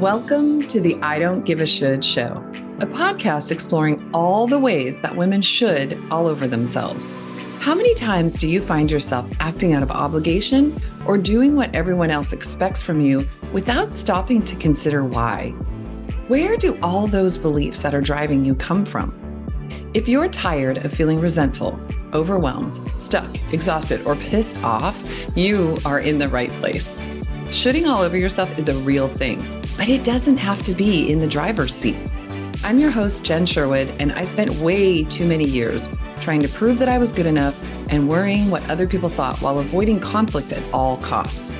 Welcome to the I Don't Give a Should show, a podcast exploring all the ways that women should all over themselves. How many times do you find yourself acting out of obligation or doing what everyone else expects from you without stopping to consider why? Where do all those beliefs that are driving you come from? If you're tired of feeling resentful, overwhelmed, stuck, exhausted, or pissed off, you are in the right place. Shoulding all over yourself is a real thing, but it doesn't have to be in the driver's seat. I'm your host, Jen Sherwood, and I spent way too many years trying to prove that I was good enough and worrying what other people thought while avoiding conflict at all costs.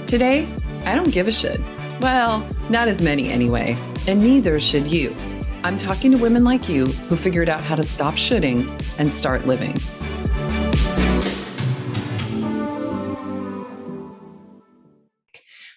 Today, I don't give a shit. Well, not as many anyway, and neither should you. I'm talking to women like you who figured out how to stop shoulding and start living.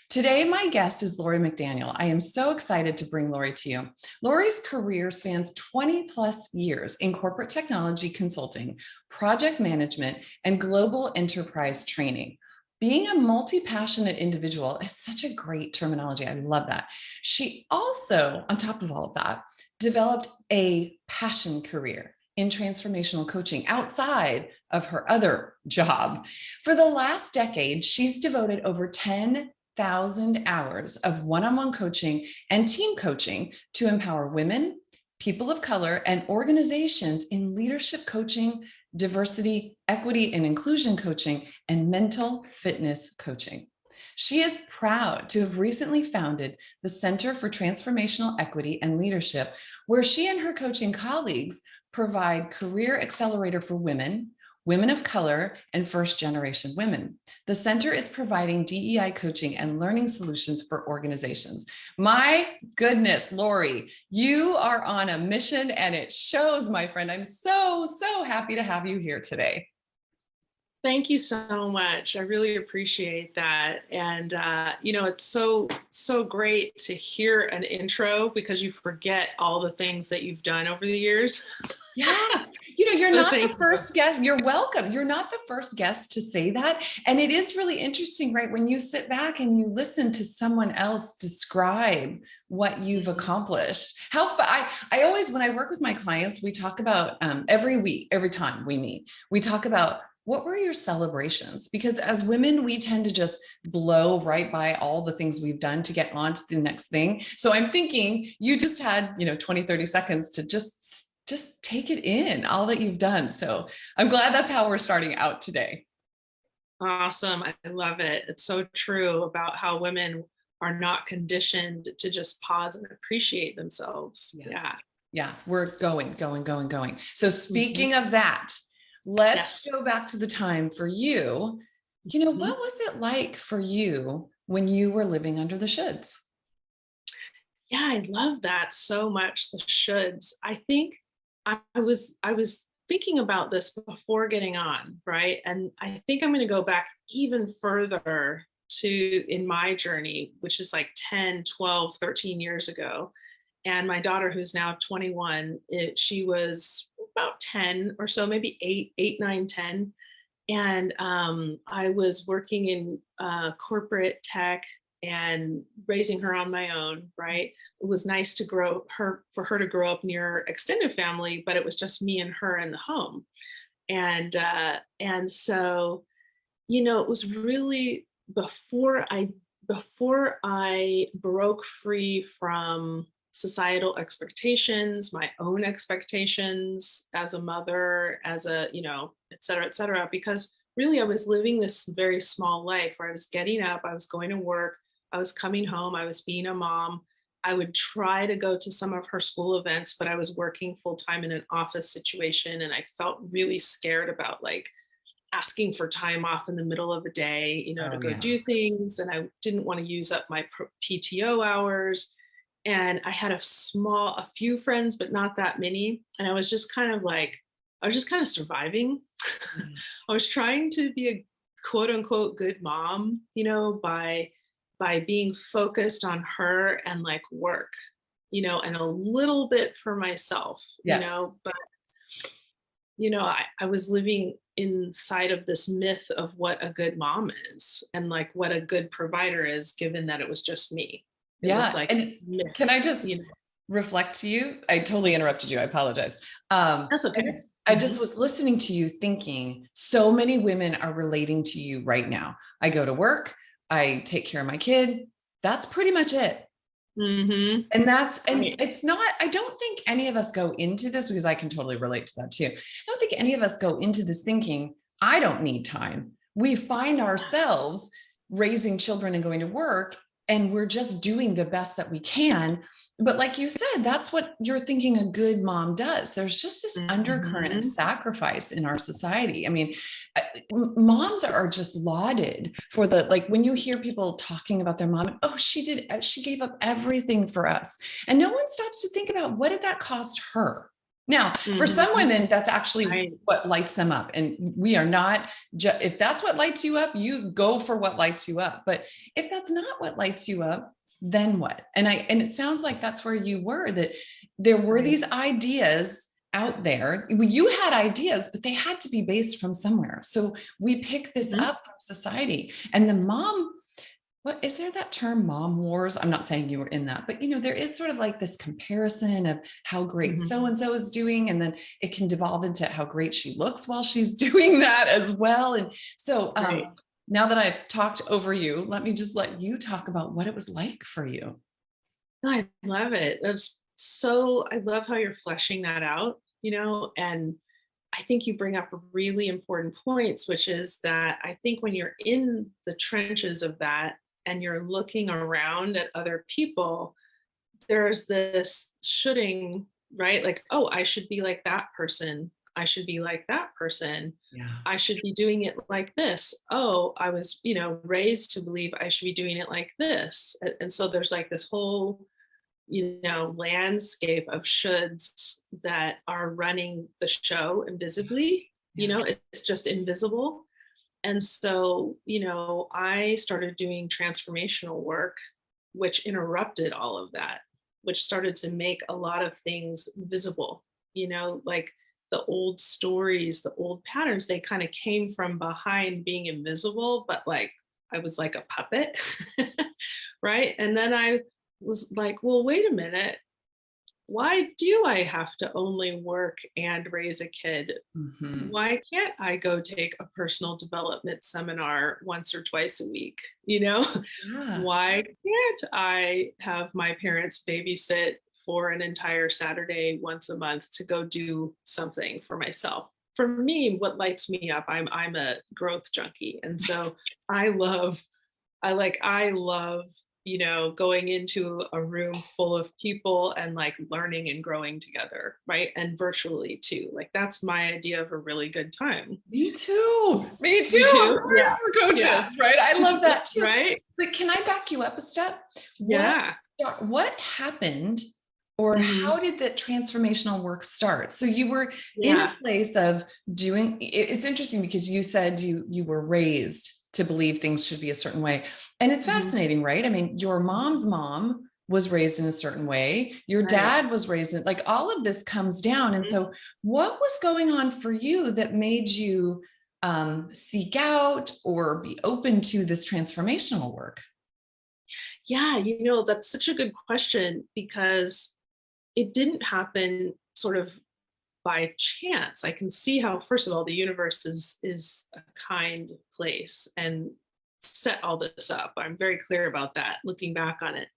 Today, my guest is Lori McDaniel. I am so excited to bring Lori to you. Lori's career spans 20 plus years in corporate technology consulting, project management, and global enterprise training. Being a multi-passionate individual is such a great terminology. I love that. She also, on top of all of that, developed a passion career in transformational coaching outside of her other job. For the last decade, she's devoted over 10,000 hours of one-on-one coaching and team coaching to empower women, people of color, and organizations in leadership coaching, diversity, equity, and inclusion coaching, and mental fitness coaching. She is proud to have recently founded the Center for Transformational Equity and Leadership, where she and her coaching colleagues provide career accelerator for women, women of color, and first-generation women. The center is providing DEI coaching and learning solutions for organizations. My goodness, Lori, you are on a mission and it shows, my friend. I'm so happy to have you here today. Thank you so much. I really appreciate that. And, it's so great to hear an intro because you forget all the things that you've done over the years. Yes. You're not the first guest. You're welcome. You're not the first guest to say that. And it is really interesting, right? When you sit back and you listen to someone else describe what you've accomplished. I always, when I work with my clients, we talk about every time we meet, we talk about what were your celebrations? Because as women, we tend to just blow right by all the things we've done to get on to the next thing. So I'm thinking you just had, 20, 30 seconds to just take it in, all that you've done. So I'm glad that's how we're starting out today. Awesome. I love it. It's so true about how women are not conditioned to just pause and appreciate themselves. Yes. Yeah. We're going. So speaking of that, let's go back to the time for you. What was it like for you when you were living under the shoulds? Yeah, I love that so much. The shoulds. I think I was thinking about this before getting on, right? And I think I'm going to go back even further in my journey, which is like 10, 12, 13 years ago. And my daughter, who's now 21, she was about 10 or so, maybe 8, 9, 10. And I was working in corporate tech and raising her on my own, right? It was nice for her to grow up near extended family, but it was just me and her in the home. And so, it was really before I broke free from societal expectations, my own expectations as a mother, as a, et cetera, because really I was living this very small life where I was getting up, I was going to work, I was coming home, I was being a mom. I would try to go to some of her school events, but I was working full time in an office situation. And I felt really scared about asking for time off in the middle of the day, to go do things. And I didn't want to use up my PTO hours. And I had a few friends, but not that many. And I was just kind of surviving. I was trying to be a quote unquote good mom, by being focused on her and work, and a little bit for myself, but, I was living inside of this myth of what a good mom is and what a good provider is, given that it was just me. It was Yeah. like And this myth, can I you just know. reflect to you? I totally interrupted you. I apologize. That's okay. I just was listening to you thinking so many women are relating to you right now. I go to work, I take care of my kid. That's pretty much it. Mm-hmm. And Right. it's not, I don't think any of us go into this, because I can totally relate to that too. I don't think any of us go into this thinking, I don't need time. We find ourselves raising children and going to work, and we're just doing the best that we can. But like you said, that's what you're thinking a good mom does. There's just this undercurrent of Mm-hmm. sacrifice in our society. I mean, moms are just lauded for the, like, when you hear people talking about their mom, oh, she gave up everything for us. And no one stops to think about, what did that cost her? Now, for some Mm-hmm. women, that's actually Right. what lights them up. And we are not, if that's what lights you up, you go for what lights you up. But if that's not what lights you up, then what? And it sounds like that's where you were, that there were Right. these ideas out there. You had ideas, but they had to be based from somewhere. So we pick this Mm-hmm. up from society. And the mom, what is there, that term, mom wars? I'm not saying you were in that, but there is sort of like this comparison of how great Mm-hmm. so-and-so is doing. And then it can devolve into how great she looks while she's doing that as well. And so Right. now that I've talked over you, let me just let you talk about what it was like for you. I love it. I love how you're fleshing that out, and I think you bring up really important points, which is that I think when you're in the trenches of that and you're looking around at other people, there's this shoulding, right? Like, oh, I should be like that person. I should be like that person. Yeah. I should be doing it like this. Oh, I was, raised to believe I should be doing it like this. And so there's like this whole, landscape of shoulds that are running the show invisibly. Yeah. It's just invisible. And so, I started doing transformational work, which interrupted all of that, which started to make a lot of things visible, like the old stories, the old patterns, they kind of came from behind being invisible, but like I was like a puppet. Right. And then I was like, well, wait a minute. Why do I have to only work and raise a kid? Mhm. Why can't I go take a personal development seminar once or twice a week? Yeah. Why can't I have my parents babysit for an entire Saturday once a month to go do something for myself? For me, what lights me up, I'm a growth junkie. And so I love, going into a room full of people and like learning and growing together, right? And virtually too. Like that's my idea of a really good time. Me too. Me You too. Of too? course, Yeah. we're Yeah. coaches, right? I love that too. Right? But can I back you up a step? Yeah. What happened, or Mhm. how did that transformational work start? So you were in a Yeah. place of doing, it's interesting because you said you were raised to believe things should be a certain way. And it's Mhm. fascinating, right? I mean, your mom's mom was raised in a certain way. Your Right. dad was raised in, like, all of this comes down. And Mhm. so what was going on for you that made you seek out or be open to this transformational work? Yeah, that's such a good question because it didn't happen sort of by chance. I can see how, first of all, the universe is a kind place and set all this up. I'm very clear about that looking back on it.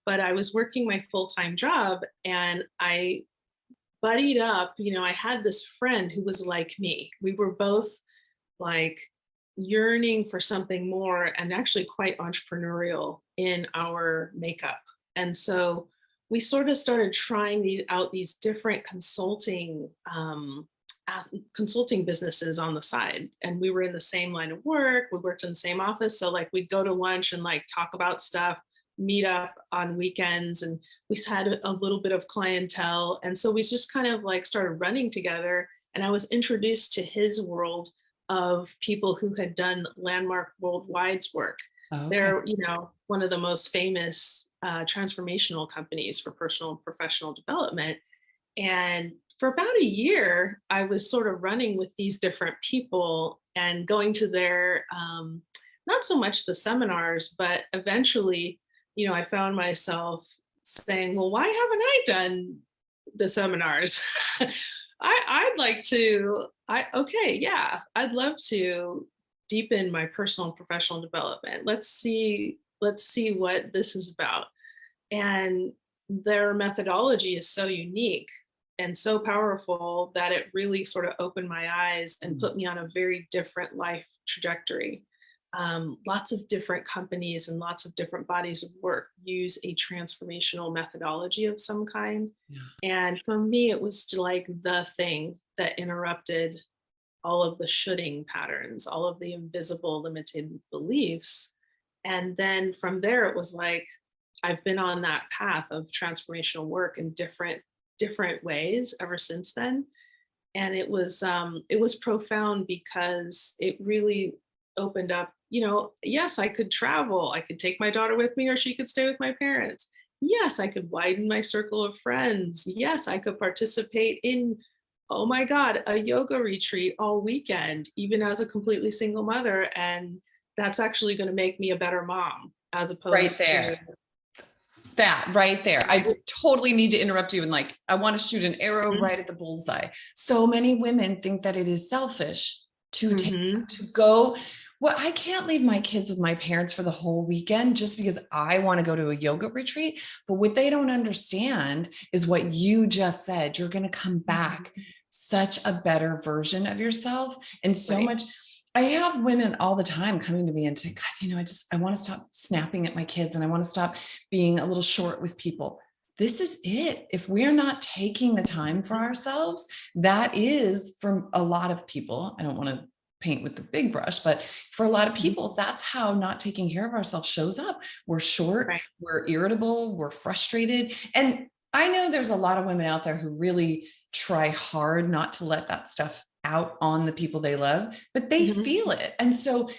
But I was working my full-time job and I buddied up, I had this friend who was like me. We were both like yearning for something more and actually quite entrepreneurial in our makeup. And so we sort of started trying these different consulting businesses on the side. And we were in the same line of work. We worked in the same office. So like we'd go to lunch and like talk about stuff, meet up on weekends. And we had a little bit of clientele. And so we just kind of like started running together. And I was introduced to his world of people who had done Landmark Worldwide's work. Okay. They're, one of the most famous transformational companies for personal and professional development. And for about a year, I was sort of running with these different people and going to their, not so much the seminars, but eventually I found myself saying, well, why haven't I done the seminars? I'd like to, okay, yeah, I'd love to deepen my personal and professional development. Let's see what this is about. And their methodology is so unique and so powerful that it really sort of opened my eyes and put me on a very different life trajectory. Lots of different companies and lots of different bodies of work use a transformational methodology of some kind. Yeah. And for me, it was like the thing that interrupted all of the shoulding patterns, all of the invisible limited beliefs. And then from there, it was like, I've been on that path of transformational work in different ways ever since then. And it was profound because it really opened up, yes, I could travel. I could take my daughter with me, or she could stay with my parents. Yes, I could widen my circle of friends. Yes, I could participate in, oh my God, a yoga retreat all weekend, even as a completely single mother. And that's actually going to make me a better mom as Right opposed to. there. That right there. I totally need to interrupt you. And like, I want to shoot an arrow right at the bullseye. So many women think that it is selfish to go. Well, I can't leave my kids with my parents for the whole weekend just because I want to go to a yoga retreat. But what they don't understand is what you just said. You're going to come back such a better version of yourself. And so much. I have women all the time coming to me and saying, God, I want to stop snapping at my kids and I want to stop being a little short with people. This is it. If we're not taking the time for ourselves, that is for a lot of people. I don't want to paint with the big brush, but for a lot of people, that's how not taking care of ourselves shows up. We're short, we're irritable, we're frustrated. And I know there's a lot of women out there who really try hard not to let that stuff out on the people they love, but they feel it. And so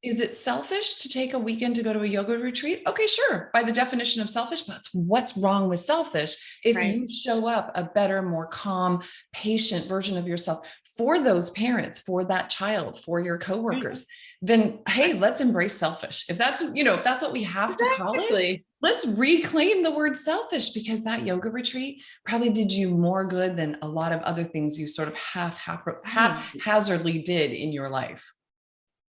is it selfish to take a weekend to go to a yoga retreat? Okay, sure. By the definition of selfish, but what's wrong with selfish if you show up a better, more calm, patient version of yourself for those parents, for that child, for your coworkers, then hey, let's embrace selfish. If that's, if that's what we have to call it, let's reclaim the word selfish, because that yoga retreat probably did you more good than a lot of other things you sort of haphazardly did in your life.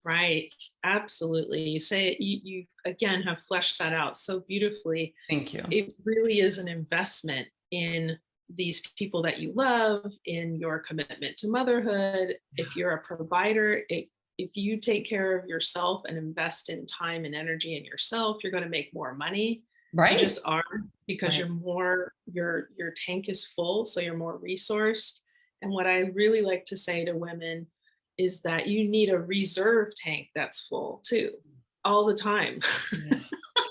Right. Absolutely. You say it, you again have fleshed that out so beautifully. Thank you. It really is an investment in these people that you love, in your commitment to motherhood. If you're a provider, if you take care of yourself and invest in time and energy in yourself, you're going to make more money. Right. You just are, because your tank is full, so you're more resourced. And what I really like to say to women is that you need a reserve tank that's full too, all the time.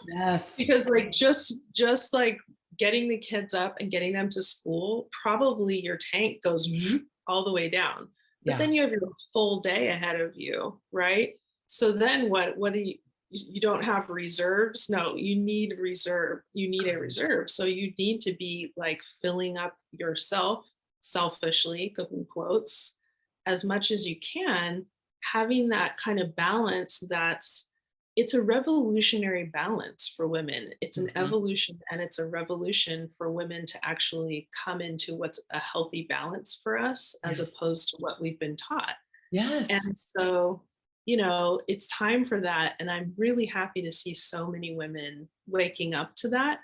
Yes. Because like just like getting the kids up and getting them to school, probably your tank goes all the way down. But then you have your full day ahead of you, right? So then what do you don't have reserves? No, you need reserve. You need a reserve. So you need to be like filling up yourself selfishly, in quotes, as much as you can, having that kind of balance. It's a revolutionary balance for women. It's an evolution, and it's a revolution for women to actually come into what's a healthy balance for us, as opposed to what we've been taught. Yes. And so, it's time for that. And I'm really happy to see so many women waking up to that,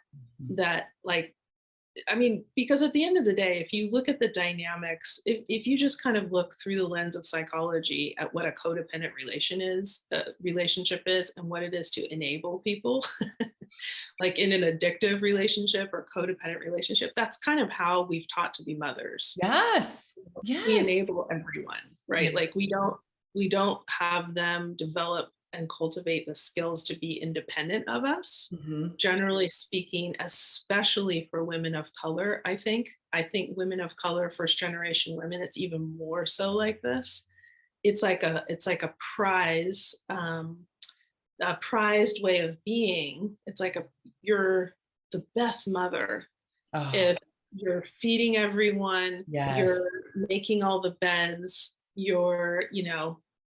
because at the end of the day, if you look at the dynamics, if you just kind of look through the lens of psychology at what a codependent relationship is and what it is to enable people, like in an addictive relationship or codependent relationship, that's kind of how we've taught to be mothers. Yes. We enable everyone, right? Like we don't have them develop and cultivate the skills to be independent of us. Generally speaking, especially for women of color, I think women of color, first generation women, it's even more so like this. It's like a prized way of being. It's like you're the best mother if you're feeding everyone, you're making all the beds, you're,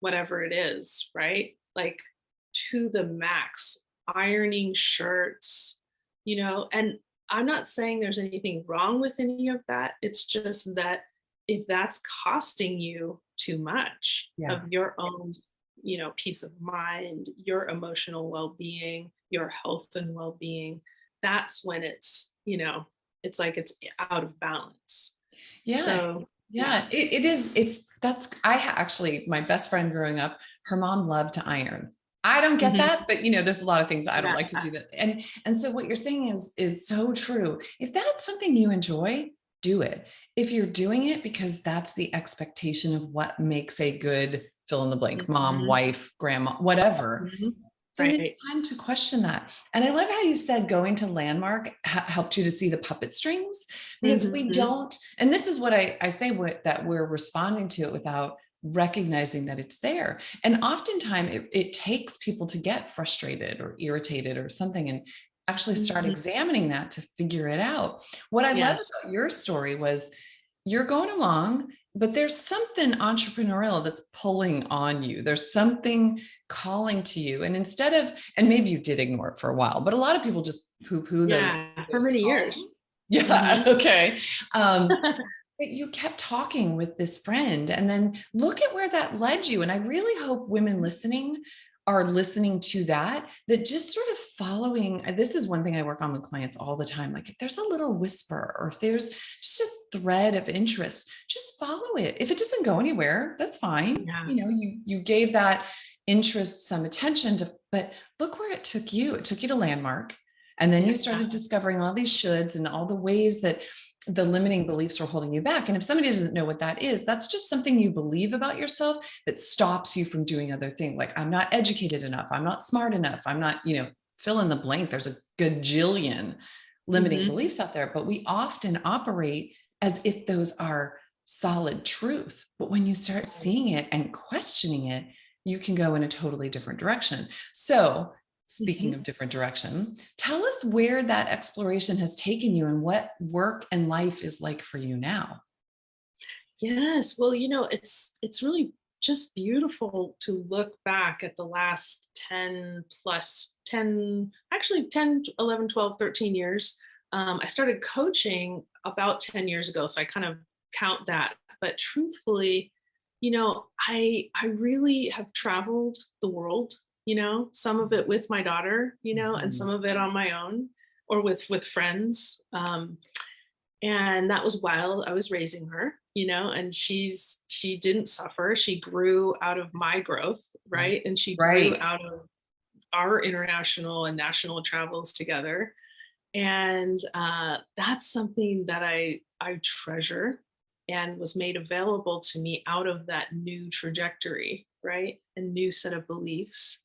whatever it is, right? Like to the max. ironing shirts, and I'm not saying there's anything wrong with any of that. It's just that if that's costing you too much Yeah. of your own, peace of mind, your emotional well-being, your health and well-being, that's when it's like it's out of balance. Yeah. So, yeah. Yeah, it is. Actually, my best friend growing up, her mom loved to iron. I don't get Mhm. that, but there's a lot of things I don't Yeah. like to do that. And so what you're saying is so true. If that's something you enjoy, do it. If you're doing it because that's the expectation of what makes a good fill in the blank, mom, Mhm. wife, grandma, whatever, Mhm. then it's Right. time to question that. And I love how you said going to Landmark helped you to see the puppet strings, because we Mhm. don't, and this is what I say, that we're responding to it without recognizing that it's there. And oftentimes it takes people to get frustrated or irritated or something and actually start Mhm. examining that to figure it out. What I love Yes. about your story was you're going along, but there's something entrepreneurial that's pulling on you. There's something calling to you. And and maybe you did ignore it for a while, but a lot of people just poo-poo those, Yeah, for those many callings. years. Yeah. Mhm. Okay. But you kept talking with this friend, and then look at where that led you. And I really hope women listening are listening to that just sort of following. This is one thing I work on with clients all the time. Like if there's a little whisper or if there's just a thread of interest, just follow it. If it doesn't go anywhere, that's fine. Yeah. You gave that interest some attention but look where it took you. It took you to Landmark. And then Yeah. you started discovering all these shoulds and all the ways that the limiting beliefs are holding you back. And if somebody doesn't know what that is, that's just something you believe about yourself that stops you from doing other things. Like, I'm not educated enough. I'm not smart enough. I'm not, fill in the blank. There's a gajillion limiting Mhm. beliefs out there, but we often operate as if those are solid truth. But when you start seeing it and questioning it, you can go in a totally different direction. So, speaking Mhm. of different direction, tell us where that exploration has taken you and what work and life is like for you now. Yes. Well, it's really just beautiful to look back at the last 10 plus 10, actually 10, 11, 12, 13 years. I started coaching about 10 years ago, so I kind of count that. But truthfully, I really have traveled the world, some of it with my daughter, and some Mhm. of it on my own or with friends. And that was while I was raising her, and she didn't suffer. She grew out of my growth, Right. right? And she grew Right. out of our international and national travels together. And that's something that I treasure and was made available to me out of that new trajectory, right? A new set of beliefs.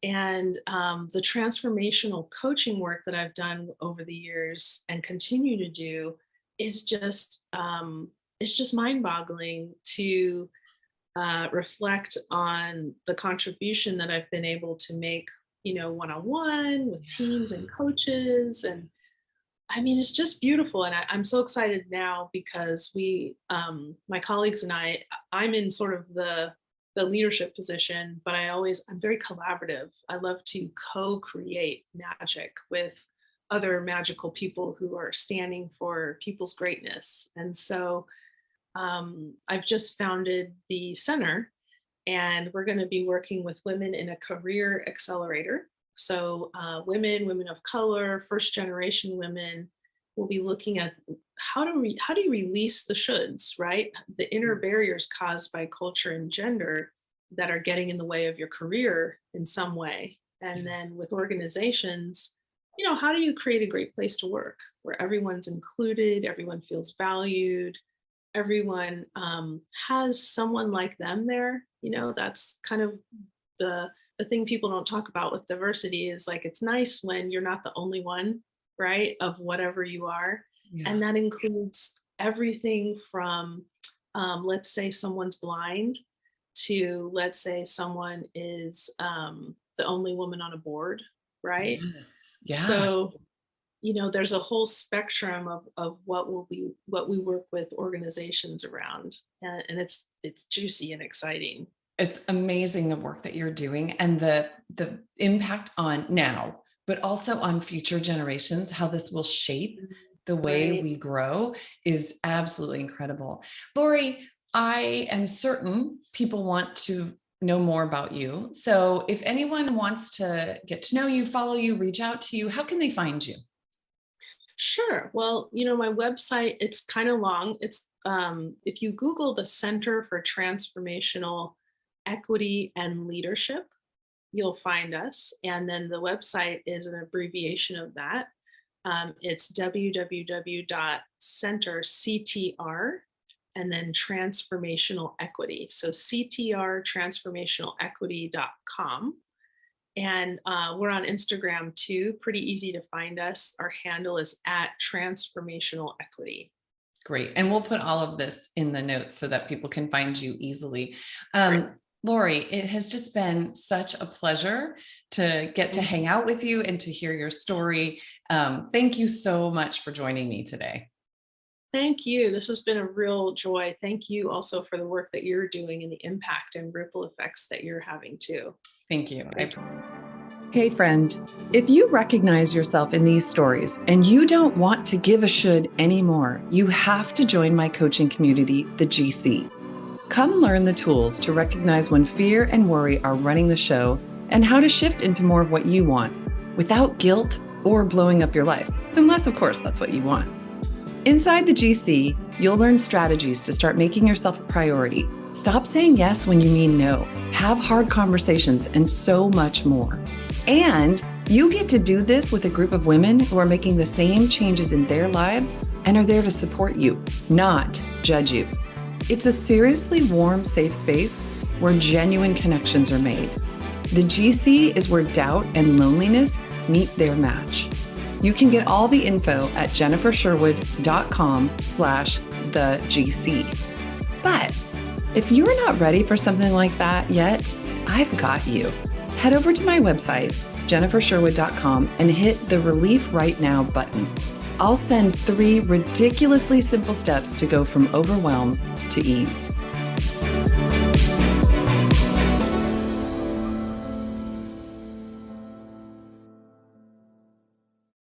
And the transformational coaching work that I've done over the years and continue to do is just it's just mind-boggling to reflect on the contribution that I've been able to make, one-on-one with teams and coaches. And I mean, it's just beautiful. And I'm so excited now because my colleagues and I'm in sort of the leadership position, but I'm very collaborative. I love to co-create magic with other magical people who are standing for people's greatness. And so I've just founded the center, and we're going to be working with women in a career accelerator. So, women of color, first generation women, will be looking at how do you release the shoulds, right? The inner barriers caused by culture and gender that are getting in the way of your career in some way. And then with organizations, how do you create a great place to work where everyone's included, everyone feels valued, everyone has someone like them there. That's kind of the thing people don't talk about with diversity is like it's nice when you're not the only one, right, of whatever you are. Yeah. And that includes everything from let's say someone's blind to let's say someone is the only woman on a board, right? Yes. Yeah. So there's a whole spectrum of what we work with organizations around, and it's juicy and exciting. It's amazing the work that you're doing and the impact on now, but also on future generations, how this will shape the way Right. we grow is absolutely incredible. Lori, I am certain people want to know more about you. So if anyone wants to get to know you, follow you, reach out to you, how can they find you? Sure. Well, my website, it's kind of long. It's if you Google the Center for Transformational Equity and Leadership, you'll find us. And then the website is an abbreviation of that. It's www.centerctr and then transformational equity. So ctrtransformationalequity.com. And we're on Instagram too. Pretty easy to find us. Our handle is at Transformational Equity. Great. And we'll put all of this in the notes so that people can find you easily. Great. Lori, it has just been such a pleasure to get to hang out with you and to hear your story. Thank you so much for joining me today. Thank you. This has been a real joy. Thank you also for the work that you're doing and the impact and ripple effects that you're having too. Thank you. Hey, friend, if you recognize yourself in these stories and you don't want to give a should anymore, you have to join my coaching community, the GC. Come learn the tools to recognize when fear and worry are running the show and how to shift into more of what you want without guilt or blowing up your life, unless, of course, that's what you want. Inside the GC, you'll learn strategies to start making yourself a priority. Stop saying yes when you mean no. Have hard conversations and so much more. And you get to do this with a group of women who are making the same changes in their lives and are there to support you, not judge you. It's a seriously warm, safe space where genuine connections are made. The GC is where doubt and loneliness meet their match. You can get all the info at jennifersherwood.com/thegc. But if you're not ready for something like that yet, I've got you. Head over to my website, jennifersherwood.com, and hit the Relief Right Now button. I'll send 3 ridiculously simple steps to go from overwhelm to ease.